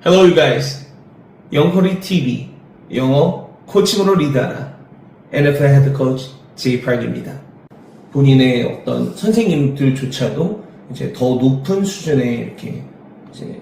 Hello you guys. 영코리 TV 영어 코칭으로 리드하라 NFL 헤드 코치 제이팍입니다. 본인의 어떤 선생님들조차도 이제 더 높은 수준의 이렇게 이제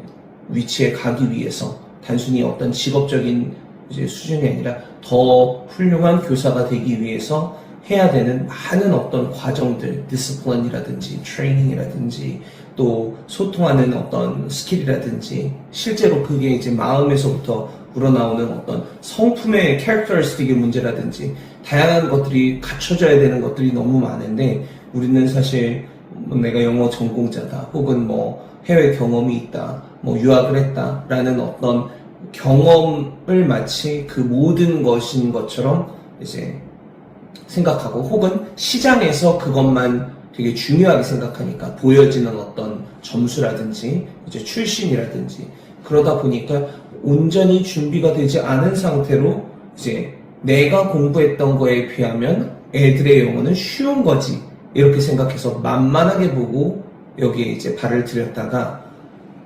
위치에 가기 위해서 단순히 어떤 직업적인 이제 수준이 아니라 더 훌륭한 교사가 되기 위해서 해야 되는 많은 어떤 과정들, 디스플린이라든지 트레이닝이라든지 또 소통하는 어떤 스킬이라든지 실제로 그게 이제 마음에서부터 우러나오는 어떤 성품의 캐릭터리스틱의 문제라든지 다양한 것들이 갖춰져야 되는 것들이 너무 많은데 우리는 사실 내가 영어 전공자다 혹은 뭐 해외 경험이 있다 뭐 유학을 했다 라는 어떤 경험을 마치 그 모든 것인 것처럼 이제 생각하고 혹은 시장에서 그것만 되게 중요하게 생각하니까 보여지는 어떤 점수라든지 이제 출신이라든지 그러다 보니까 온전히 준비가 되지 않은 상태로 이제 내가 공부했던 거에 비하면 애들의 영어는 쉬운 거지 이렇게 생각해서 만만하게 보고 여기에 이제 발을 들였다가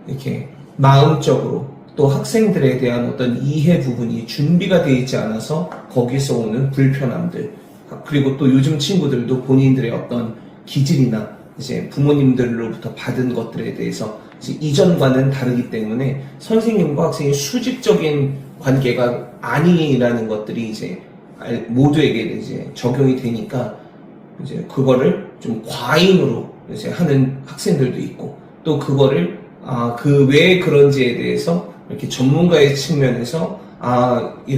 이렇게 마음적으로 또 학생들에 대한 어떤 이해 부분이 준비가 되어 있지 않아서 거기서 오는 불편함들 그리고 또 요즘 친구들도 본인들의 어떤 기질이나 이제 부모님들로부터 받은 것들에 대해서 이제 이전과는 다르기 때문에 선생님과 학생이 수직적인 관계가 아니라는 것들이 이제 모두에게 이제 적용이 되니까 이제 그거를 좀 과잉으로 이제 하는 학생들도 있고 또 그거를 그 왜 그런지에 대해서 이렇게 전문가의 측면에서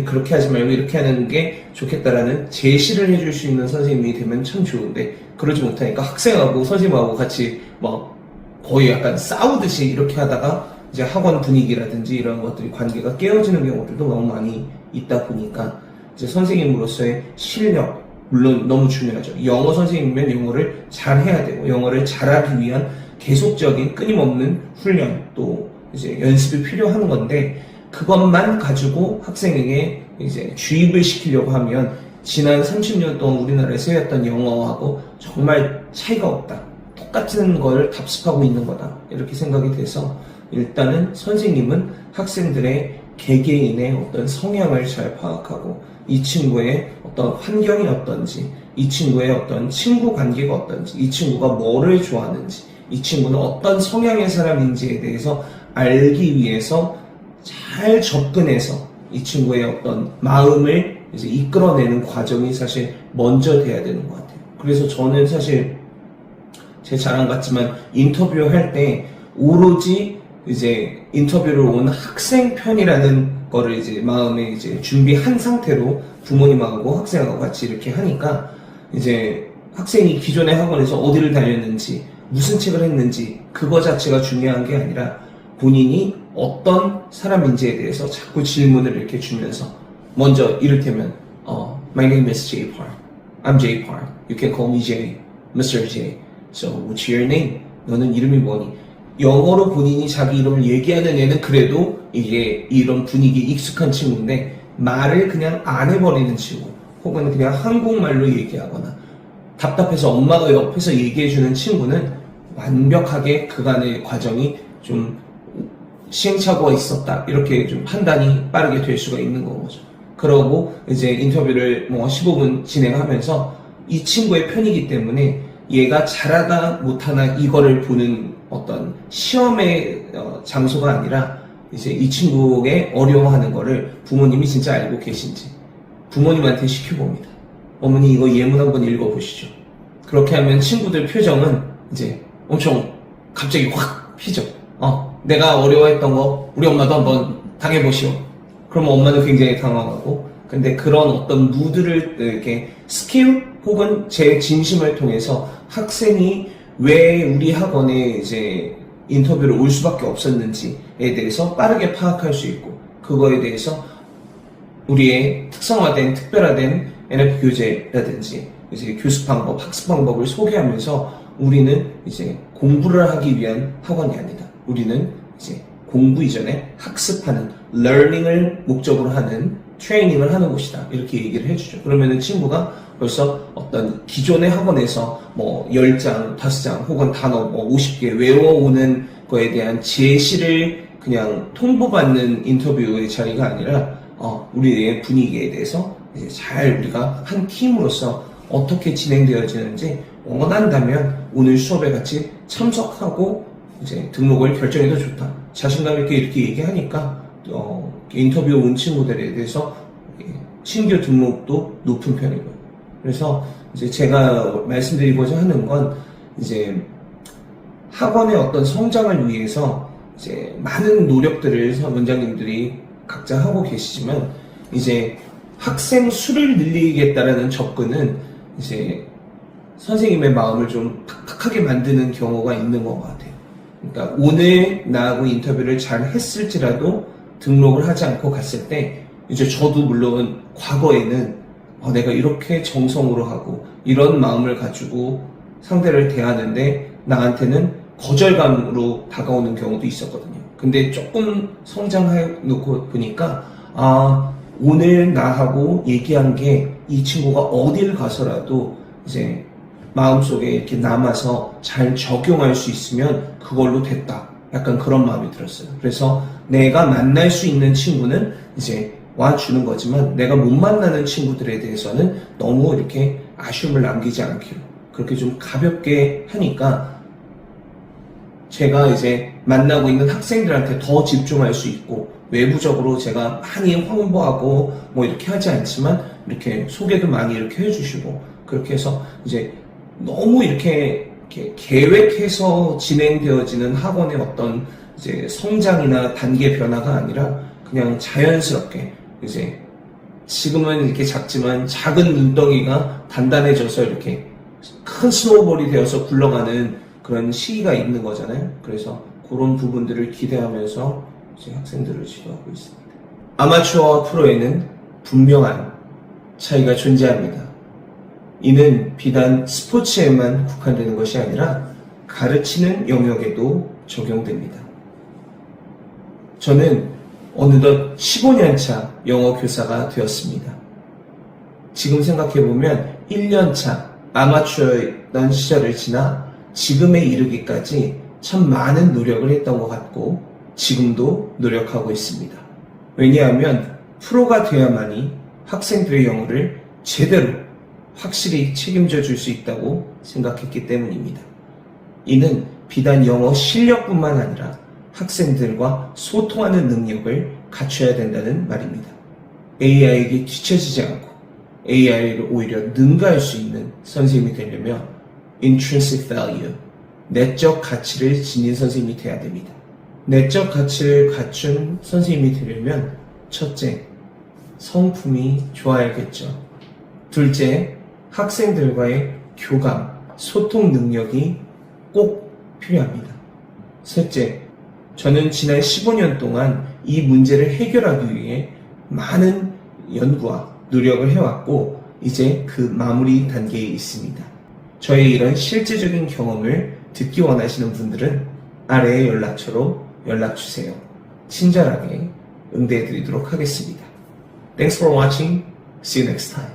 그렇게 하지 말고 이렇게 하는 게 좋겠다라는 제시를 해줄 수 있는 선생님이 되면 참 좋은데 그러지 못하니까 학생하고 선생님하고 같이 막 거의 약간 싸우듯이 이렇게 하다가 이제 학원 분위기라든지 이런 것들이 관계가 깨어지는 경우들도 너무 많이 있다 보니까 이제 선생님으로서의 실력 물론 너무 중요하죠. 영어 선생님이면 영어를 잘 해야 되고 영어를 잘하기 위한 계속적인 끊임없는 훈련 또 이제 연습이 필요한 건데 그것만 가지고 학생에게 이제 주입을 시키려고 하면 지난 30년 동안 우리나라에서 해왔던 영어하고 정말 차이가 없다. 똑같은 걸 답습하고 있는 거다. 이렇게 생각이 돼서 일단은 선생님은 학생들의 개개인의 어떤 성향을 잘 파악하고 이 친구의 어떤 환경이 어떤지 이 친구의 어떤 친구 관계가 어떤지 이 친구가 뭐를 좋아하는지 이 친구는 어떤 성향의 사람인지에 대해서 알기 위해서 잘 접근해서 이 친구의 어떤 마음을 이제 이끌어내는 과정이 사실 먼저 돼야 되는 것 같아요. 그래서 저는 사실 제 자랑 같지만 인터뷰 할 때 오로지 이제 인터뷰를 온 학생 편이라는 거를 이제 마음에 이제 준비한 상태로 부모님하고 학생하고 같이 이렇게 하니까 이제 학생이 기존의 학원에서 어디를 다녔는지 무슨 책을 했는지 그거 자체가 중요한 게 아니라 본인이 어떤 사람인지에 대해서 자꾸 질문을 이렇게 주면서 먼저 이를테면 My name is Jay Park. I'm Jay Park. You can call me Jay, Mr. Jay. So what's your name? 너는 이름이 뭐니? 영어로 본인이 자기 이름을 얘기하는 애는 그래도 이게 이런 분위기에 익숙한 친구인데 말을 그냥 안 해버리는 친구 혹은 그냥 한국말로 얘기하거나 답답해서 엄마가 옆에서 얘기해주는 친구는 완벽하게 그간의 과정이 좀 시행착오가 있었다 이렇게 좀 판단이 빠르게 될 수가 있는 거죠. 그러고 이제 인터뷰를 뭐 15분 진행하면서 이 친구의 편이기 때문에 얘가 잘하다 못하나 이거를 보는 어떤 시험의 장소가 아니라 이제 이 친구의 어려워하는 거를 부모님이 진짜 알고 계신지 부모님한테 시켜봅니다. 어머니 이거 예문 한번 읽어보시죠. 그렇게 하면 친구들 표정은 이제 엄청 갑자기 확 피죠. 내가 어려워했던 거 우리 엄마도 한번 당해보시오. 그럼 엄마는 굉장히 당황하고 근데 그런 어떤 무드를 이렇게 스킬 혹은 제 진심을 통해서 학생이 왜 우리 학원에 이제 인터뷰를 올 수밖에 없었는지에 대해서 빠르게 파악할 수 있고 그거에 대해서 우리의 특성화된 특별화된 NF 교재라든지 이제 교습 방법, 학습 방법을 소개하면서 우리는 이제 공부를 하기 위한 학원이 아니다. 우리는 이제 공부 이전에 학습하는, learning을 목적으로 하는 트레이닝을 하는 곳이다. 이렇게 얘기를 해주죠. 그러면은 친구가 벌써 어떤 기존의 학원에서 뭐 10장, 5장 혹은 단어 뭐 50개 외워오는 거에 대한 제시를 그냥 통보받는 인터뷰의 자리가 아니라 우리의 분위기에 대해서 이제 잘 우리가 한 팀으로서 어떻게 진행되어지는지 원한다면 오늘 수업에 같이 참석하고 이제 등록을 결정해도 좋다. 자신감 있게 이렇게 얘기하니까 인터뷰 온 친구들에 대해서 신규 등록도 높은 편이고요. 그래서 이제 제가 말씀드리고자 하는 건 이제 학원의 어떤 성장을 위해서 이제 많은 노력들을 원장님들이 각자 하고 계시지만 이제 학생 수를 늘리겠다라는 접근은 이제 선생님의 마음을 좀 팍팍하게 만드는 경우가 있는 것 같아요. 그러니까 오늘 나하고 인터뷰를 잘 했을지라도 등록을 하지 않고 갔을 때 이제 저도 물론 과거에는 내가 이렇게 정성으로 하고 이런 마음을 가지고 상대를 대하는데 나한테는 거절감으로 다가오는 경우도 있었거든요. 근데 조금 성장해 놓고 보니까 오늘 나하고 얘기한 게 이 친구가 어딜 가서라도 이제 마음속에 이렇게 남아서 잘 적용할 수 있으면 그걸로 됐다. 약간 그런 마음이 들었어요. 그래서 내가 만날 수 있는 친구는 이제 와주는 거지만 내가 못 만나는 친구들에 대해서는 너무 이렇게 아쉬움을 남기지 않기로 그렇게 좀 가볍게 하니까 제가 이제 만나고 있는 학생들한테 더 집중할 수 있고 외부적으로 제가 많이 홍보하고 뭐 이렇게 하지 않지만 이렇게 소개도 많이 이렇게 해주시고 그렇게 해서 이제 너무 이렇게 계획해서 진행되어지는 학원의 어떤 이제 성장이나 단계 변화가 아니라 그냥 자연스럽게 이제 지금은 이렇게 작지만 작은 눈덩이가 단단해져서 이렇게 큰 스노우볼이 되어서 굴러가는 그런 시기가 있는 거잖아요. 그래서 그런 부분들을 기대하면서 이제 학생들을 지도하고 있습니다. 아마추어와 프로에는 분명한 차이가 존재합니다. 이는 비단 스포츠에만 국한되는 것이 아니라 가르치는 영역에도 적용됩니다. 저는 어느덧 15년차 영어 교사가 되었습니다. 지금 생각해보면 1년차 아마추어였던 시절을 지나 지금에 이르기까지 참 많은 노력을 했던 것 같고 지금도 노력하고 있습니다. 왜냐하면 프로가 돼야만이 학생들의 영어를 제대로 확실히 책임져 줄 수 있다고 생각했기 때문입니다. 이는 비단 영어 실력뿐만 아니라 학생들과 소통하는 능력을 갖춰야 된다는 말입니다. AI에게 뒤처지지 않고 AI를 오히려 능가할 수 있는 선생님이 되려면 intrinsic value, 내적 가치를 지닌 선생님이 돼야 됩니다. 내적 가치를 갖춘 선생님이 되려면 첫째, 성품이 좋아야겠죠. 둘째, 학생들과의 교감, 소통 능력이 꼭 필요합니다. 셋째, 저는 지난 15년 동안 이 문제를 해결하기 위해 많은 연구와 노력을 해왔고 이제 그 마무리 단계에 있습니다. 저의 이런 실제적인 경험을 듣기 원하시는 분들은 아래의 연락처로 연락주세요. 친절하게 응대해드리도록 하겠습니다. Thanks for watching. See you next time.